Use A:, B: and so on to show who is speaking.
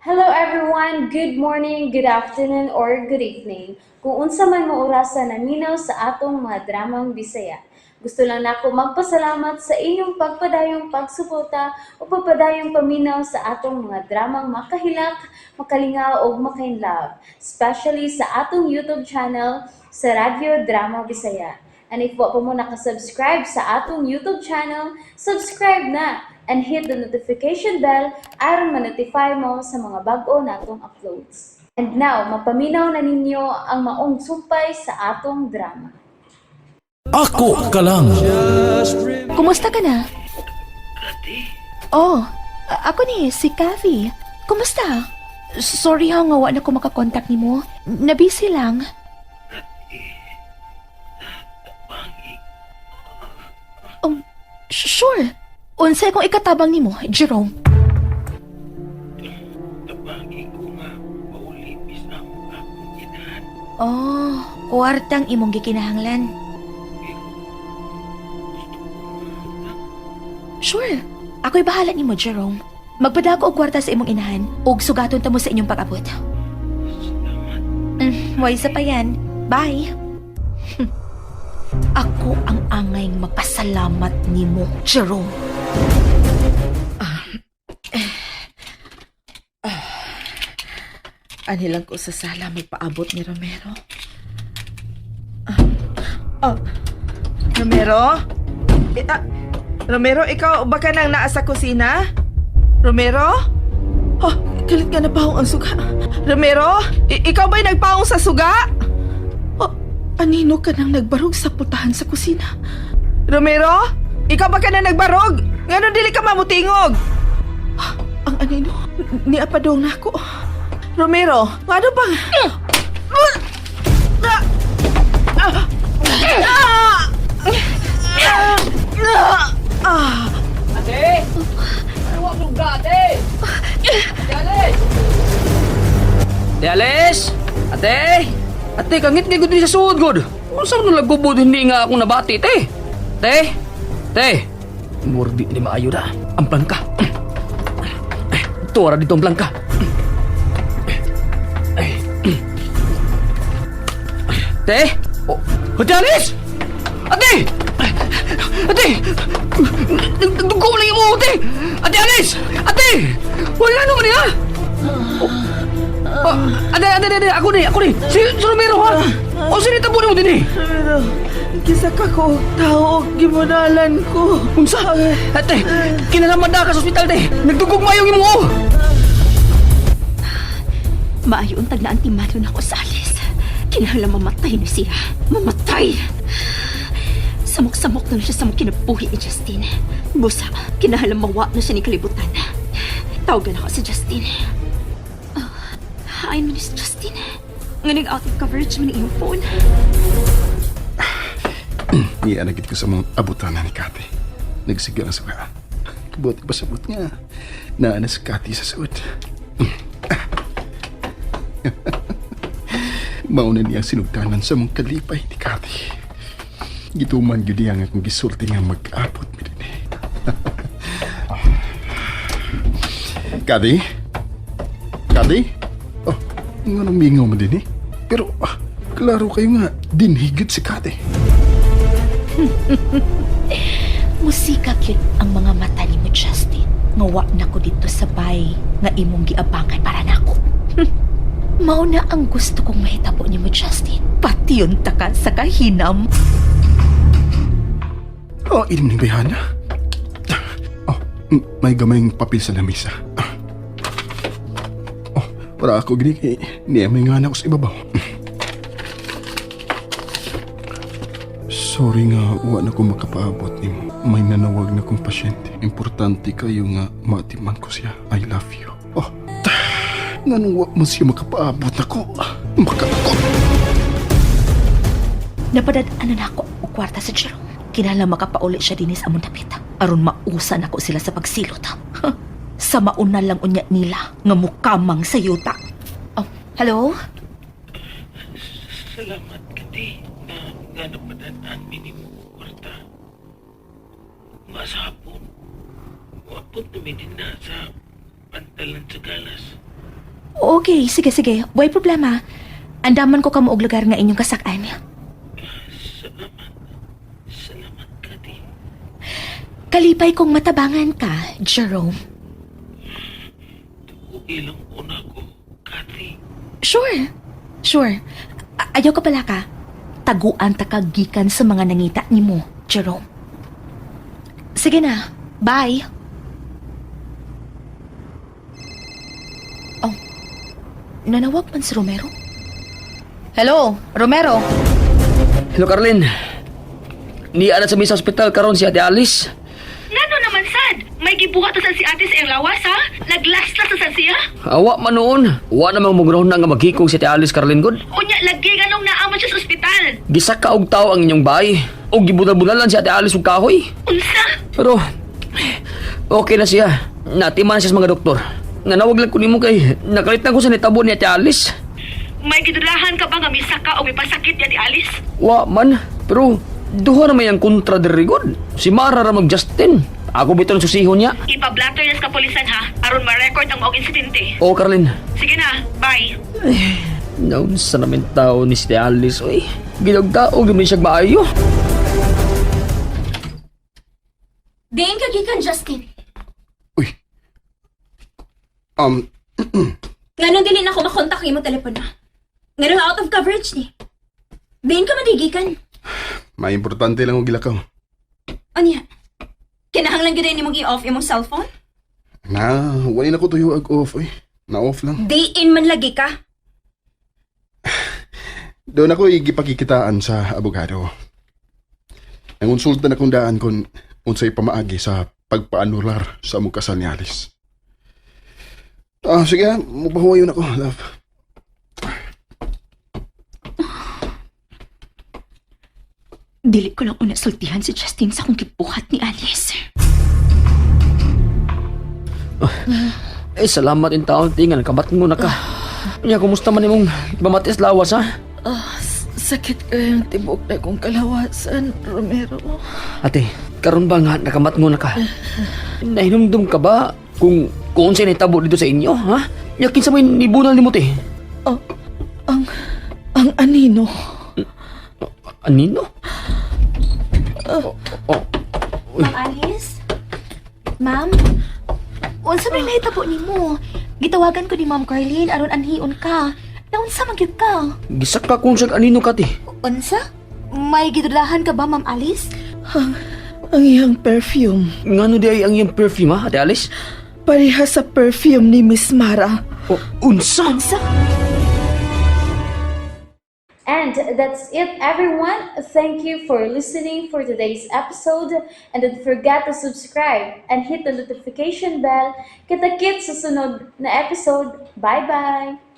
A: Hello everyone, good morning, good afternoon, or good evening. Kung unsa man mo orasan naminaw sa atong mga dramang Bisaya. Gusto lang nako magpasalamat sa inyong pagpadayong pagsuporta o pagpadayong paminaw sa atong mga dramang makahilak, makalingaw o makainlove, especially sa atong YouTube channel sa Radyo Drama Bisaya. And if wa pa mo nakasubscribe sa atong YouTube channel, subscribe na and hit the notification bell aron ma-notify mo sa mga bag-o natong uploads. And now, mapaminaw na ninyo ang maong sumpay sa atong drama.
B: Ako ka lang.
C: Kumusta ka na? Oh, ako ni, si Kathy. Kumusta? Sorry ha nga wala ko makakontakt ni mo. Nabisi lang. Sure. Unsay kung ikatabang ni mo, Jerome?
D: Tabangi ko nga, mauli bisa mo akong inahan.
C: Oh, kwartang imong gikinahanglan. Sure. Ako'y bahala ni mo, Jerome. Magpadako og kwarta sa imong inahan ug sugaton ta mo sa inyong pag-abot.
D: Salamat.
C: Way sa pa yan. Bye. Ako ang angay magpasalamat ni mo, Jerome.
E: Anilang ko sa sala magpaabot ni Romero. Romero? Romero, ikaw ba ka nang naa sa kusina? Romero? Oh, galit nga na pahong ang suga. Romero? Ikaw ba'y nagpahong sa suga? Oh, anino ka nang nagbarog sa putahan sa kusina? Romero? Ikaw ba ka nang nagbarog? Ngano dili ka mamutingog? Ang anino, niapadong na ako. Romero, ano bang...
F: Ate! Ano ang lugar, ate? Ate Alice! Ate Alice! Ate! Ate, kangit nga gud sa suod, god. Kung saan nung lagbubod, hindi nga akong nabati, te. Te! Te! Murdi ni maayo na. Ang plangka. Tura dito ang plangka. Ate! Oh, Ate Alice! Ate! Ate! Nagdugo na yung mo, ate! Ate Alice! Ate! Wala naman niya! Ate, ako ni! Si Romero, ha? O sinita po mo din, eh!
E: Romero, kisa ka ko, tao, gimunalan ko.
F: Unsa? Ate, kinalamad na ka sa ospital, te! Nagdugog mayong yung mo!
C: Maayo ang tagnaan timado na ko sa alis. Kinahanglan mamatay na siya. Mamatay! Samok-samok na siya sa mga kinabuhi ni Justin. Busa, kinahanglan mawa na siya ni kalibutan. Tawagan ako si Justin. Hi, man is Justin. Nganing out of coverage man ang iyong phone.
G: Ianagit ko sa mga abutan na ni Kati. Nagsiga na sa ka. Kabuti ba sabot nga. Naana si Kati sa suot. Mauna niya sinugtanan sa mga kalipay ni Kati. Gituman yun niya nga kung gisulti nga mag-abot mi din eh. Kati? Kati? Oh, nga nang mingaw mo din eh. Pero, klaro kayo nga, dinhigit si Kati.
C: Musika cute ang mga mata ni mo, Justin. Ngawa na ko dito sa bay nga imong giabangan para nako. Mauna ang gusto kong mahitabo ni mo, Justin. Pati yun takan sa kahinam.
G: Oh, inim ng bayhana. Oh, may gamayng papel sa lamisa. Oh, para ako gini kay niya may nga na ako sa ibabaw. Sorry nga, wa na ko makapaabot ni mo. May nanawag na kong pasyente. Importante kayo nga matiman ko siya. I love you. Oh, nganong wa mo siya makapaabot ako. Makakot.
C: Napadadaanan ako o kwarta sa Jerome. Kinala makapauli siya dinis amon dapit. Aron mausan ako sila sa pagsilot. Sa mauna lang unya nila nga mukamang sa yuta. Oh, hello?
D: Salamat ka, te. Nga napadaan minimum kwarta. Nga sa hapon, wapot na din na sa pantalan sa galas.
C: Okay, sige, sige. Way problema. Andaman ko kamo og lugar nga inyong kasak-an.
D: Salamat ka di.
C: Kalipay kong matabangan ka, Jerome.
D: Ilang una ko, Kati.
C: Sure. Sure. Ayaw ka pala ka. Taguan ta kagikan sa mga nangita ni mo, Jerome. Sige na. Bye. Oh. Nanawag man si Romero? Hello, Romero.
F: Hello, Carlin. Niya na sa misa hospital karon si Ate Alice.
H: Ngano naman sad? May gibuhat sa si ate sa iyang lawas ha? Laglas na sa siya?
F: Awa man noon. Wa namang mugrahon na nga maghikog si Ate Alice, Carlin God.
H: Unya lagi ganong naaman siya sa ospital.
F: Gisaka og tao ang inyong bahay. O gibudal-budalan si Ate Alice og kahoy.
H: Unsa?
F: Pero, okay na siya. Natiman na siya sa mga doktor. Nanawag lang ko nimo kay nakalit na ko sa nitabo ni Ate Alice.
H: May gidulahan ka ba nga may saka o may pasakit ya di Alice?
F: Wa man. Pero, duha na may ang kontra diri God. Si Mara ra mag-Justin. Ako bito ng susihon niya.
H: Ipablatter na sa kapulisan ha? Aron ma-record ang maong insidente.
F: Oo, Carlin.
H: Sige na, bye.
F: Naunsa namin tao ni si Ate Alice, oy. Ginagdaog naman siya maayo.
C: Diin ka gikan, Justin.
G: Uy.
C: Ngano dili na ako makontak mo telepono. Ngano out of coverage ni. Diin ka madigikan.
G: May importante lang og gilakaw.
C: Anya? Kinahanglan gyud ni mong i-off imong cellphone?
G: Na, wala na ko tuyo off, oy. Na-off lang.
C: Diin man lagi ka.
G: Doon ako igipakikitaan sa abogado. Nangonsulta na kong daan kung unsay pamaagi sa pagpaanular sa among kasal ni Alice. Sige, mupahuwayon ako, love.
C: Dili ko lang una sultihan si Justin sa kung gibuhat ni Alice.
F: Salamat in taon, tingan. Kabat mo na ka. Nya, kumusta man imong pamatis lawas, ha?
E: Sakit kayang tibok na kong kalawasan, Romero.
F: Ate, karon ba nga nakamat mo na ka? Nahinumdum ka ba kung sa'y naitabo dito sa inyo, ha? Yakin sa may nibunal ni mo, te.
E: Ang anino.
F: Anino?
C: Ma'am Alice? Ma'am? Unsa may nahitabo nimo? Gitawagan ko ni Ma'am Carlene aron anhion ka. Naunsa man gyud ka?
F: Gisak ka kung siyang anino ka, te.
C: Unsa? May gidulahan ka ba, Ma'am Alice?
E: Ang iyang perfume.
F: Ngano di ay ang iyong perfume, ha, Ate Alice?
E: Pareha sa perfume ni Miss Mara.
F: Unsa?
C: Unsa?
A: And that's it, everyone. Thank you for listening for today's episode. And don't forget to subscribe and hit the notification bell. Kita-kits sa sunod na episode. Bye-bye!